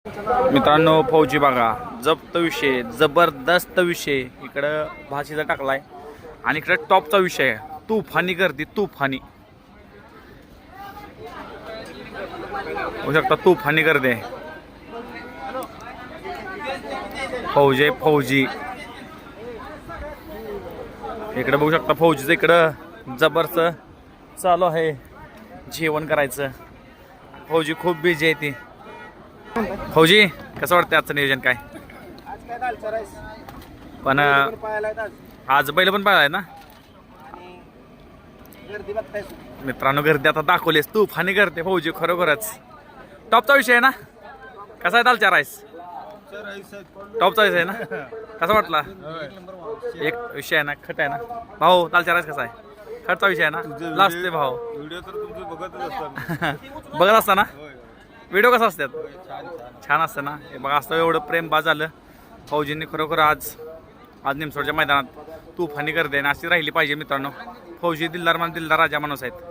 मित्रांनो फौजी बघा जप्त विषय जबरदस्त विषय इकडं भाषेचा टाकलाय आणि इकडे टॉपचा विषय आहे तुफानी गर्दी तुफानी होऊ शकता तुफानी गर्दी आहे फौजी इकडे बघू शकता फौजीचं इकडं जबरदस्त चालू आहे जेवण करायचं फौजी खूप बिझी आहे ती फौजी कसं वाटतं आजचं नियोजन काय पण आज बैल पण पाहिलाय ना मित्रांनो गर्दी आता दाखवलीस तुफानी गर्दी फौजी खरोखरच टॉपचा विषय आहे ना कसा आहे दालचा राईस टॉपचा विषय आहे ना कसा वाटला एक विषय आहे ना खट आहे ना भाऊ दालचा राईस कसा आहे खटचा विषय आहे ना लास्ट भाऊ बघत असताना व्हिडिओ कसा असतात छान असतं ना हे बघा असतं एवढं प्रेम बा झालं फौजींनी खरोखर आज निमसोडच्या मैदानात तुफानी गर्दी आहे अशी राहिली पाहिजे मित्रांनो फौजी दिलदार राजा माणूस आहेत